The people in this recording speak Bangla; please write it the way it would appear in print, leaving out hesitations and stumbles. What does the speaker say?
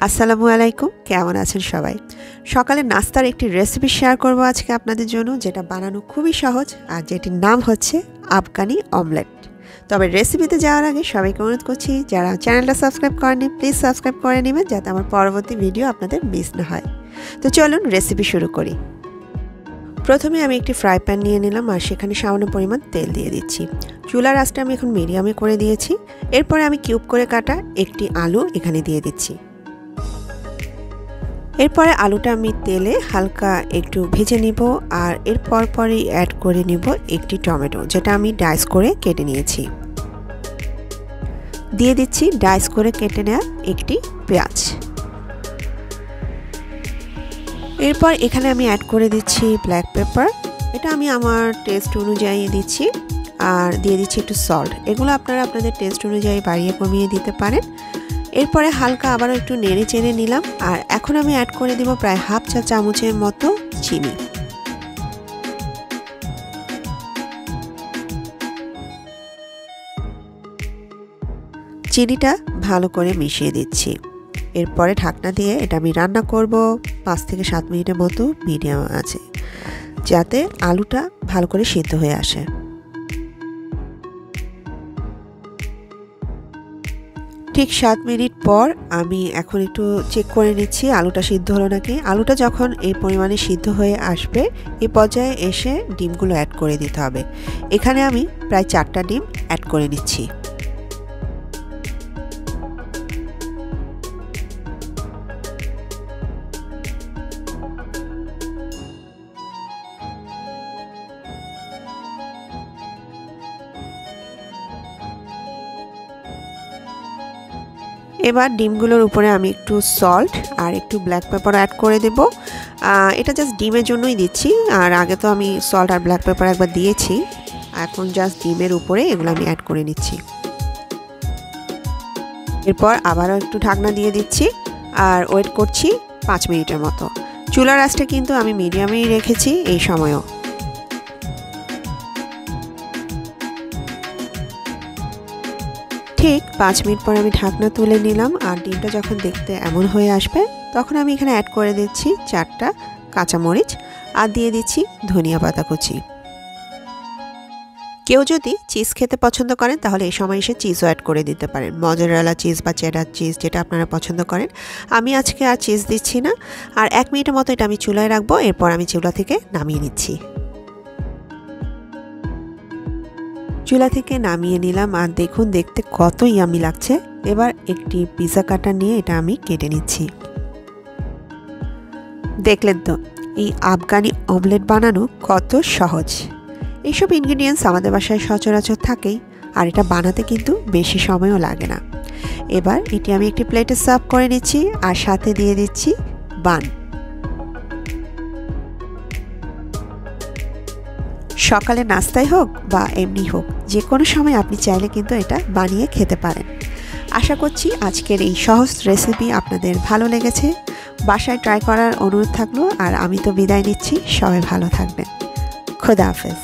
আসসালামু আলাইকুম, কেমন আছেন সবাই? সকালে নাস্তার একটি রেসিপি শেয়ার করব আজকে আপনাদের জন্য, যেটা বানানো খুবই সহজ আর যেটির নাম হচ্ছে আফগানি অমলেট। তবে রেসিপিতে যাওয়ার আগে সবাইকে অনুরোধ করছি, যারা চ্যানেলটা সাবস্ক্রাইব করেননি প্লিজ সাবস্ক্রাইব করে নেবেন, যাতে আমার পরবর্তী ভিডিও আপনাদের মিস না হয়। তো চলুন রেসিপি শুরু করি। প্রথমে আমি একটি ফ্রাই প্যান নিয়ে নিলাম আর সেখানে সামান্য পরিমাণ তেল দিয়ে দিচ্ছি। চুলার আঁচটা আমি এখন মিডিয়ামে করে দিয়েছি। এরপরে আমি কিউব করে কাটা একটি আলু এখানে দিয়ে দিচ্ছি। এরপরে আলুটা আমি তেলে হালকা একটু ভেজে নিব আর এরপর পরেই অ্যাড করে নিব একটি টমেটো, যেটা আমি ডাইস করে কেটে নিয়েছি। দিয়ে দিচ্ছি ডাইস করে কেটে নেওয়া একটি পেঁয়াজ। এরপর এখানে আমি অ্যাড করে দিচ্ছি ব্ল্যাক পেপার, এটা আমি আমার টেস্ট অনুযায়ী দিচ্ছি। আর দিয়ে দিচ্ছি একটু সল্ট, এগুলো আপনারা আপনাদের টেস্ট অনুযায়ী বাড়িয়ে কমিয়ে দিতে পারেন। এরপরে হালকা আবারও একটু নেড়ে চেড়ে নিলাম আর এখন আমি অ্যাড করে দিব প্রায় হাফ চা চামচের মতো চিনি। চিনিটা ভালো করে মিশিয়ে দিচ্ছি। এরপরে ঢাকনা দিয়ে এটা আমি রান্না করব 5 থেকে 7 মিনিটের মতো মিডিয়াম আছে, যাতে আলুটা ভালো করে সিদ্ধ হয়ে আসে। ঠিক 7 মিনিট পর আমি এখন একটু চেক করে নিচ্ছি আলুটা সিদ্ধ হলো নাকি। আলুটা যখন এই পরিমাণে সিদ্ধ হয়ে আসবে, এই পর্যায়ে এসে ডিমগুলো অ্যাড করে দিতে হবে। এখানে আমি প্রায় 4টা ডিম অ্যাড করে নিচ্ছি। এবার ডিমগুলোর উপরে আমি একটু সল্ট আর একটু ব্ল্যাক পেপার অ্যাড করে দেব। এটা জাস্ট ডিমের জন্যই দিচ্ছি, আর আগে তো আমি সল্ট আর ব্ল্যাক পেপার একবার দিয়েছি। এখন জাস্ট ডিমের উপরে এগুলো আমি অ্যাড করে নিচ্ছি। এরপর আবারও একটু ঢাকনা দিয়ে দিচ্ছি আর ওয়েট করছি 5 মিনিটের মতো। চুলার আঁচটা কিন্তু আমি মিডিয়ামেই রেখেছি এই সময়ও। ঠিক 5 মিনিট পর আমি ঢাকনা তুলে নিলাম আর ডিমটা যখন দেখতে এমন হয়ে আসবে, তখন আমি এখানে অ্যাড করে দিচ্ছি 4টা কাঁচামরিচ আর দিয়ে দিচ্ছি ধনিয়া পাতা কুচি। কেউ যদি চিজ খেতে পছন্দ করেন তাহলে এই সময় এসে চিজও অ্যাড করে দিতে পারেন, মজারেলা চিজ বা চেডার চিজ, যেটা আপনারা পছন্দ করেন। আমি আজকে আর চিজ দিচ্ছি না। আর 1 মিনিটের মতো এটা আমি চুলায় রাখবো, এরপর আমি চুলা থেকে নামিয়ে নিচ্ছি। চুলা থেকে নামিয়ে নিলাম আর দেখুন দেখতে কত ইয়ামি লাগছে। এবার একটি পিৎজা কাটার নিয়ে এটা আমি কেটে নিচ্ছি। দেখলেন তো এই আফগানি অমলেট বানানো কত সহজ। এইসব ইনগ্রিডিয়েন্টস আমাদের বাসায় সচরাচর থাকেই, আর এটা বানাতে কিন্তু বেশি সময়ও লাগে না। এবার এটি আমি একটি প্লেটে সার্ভ করে নিচ্ছি আর সাথে দিয়ে দিচ্ছি বান। সকালে নাস্তায় হোক বা এমনি হোক, যে কোনো সময় আপনি চাইলে কিন্তু এটা বানিয়ে খেতে পারেন। আশা করছি আজকের এই সহজ রেসিপি আপনাদের ভালো লেগেছে। বাসায় ট্রাই করার অনুরোধ থাকলো, আর আমি তো বিদায় নিচ্ছি। সবাই ভালো থাকবেন। খোদা হাফেজ।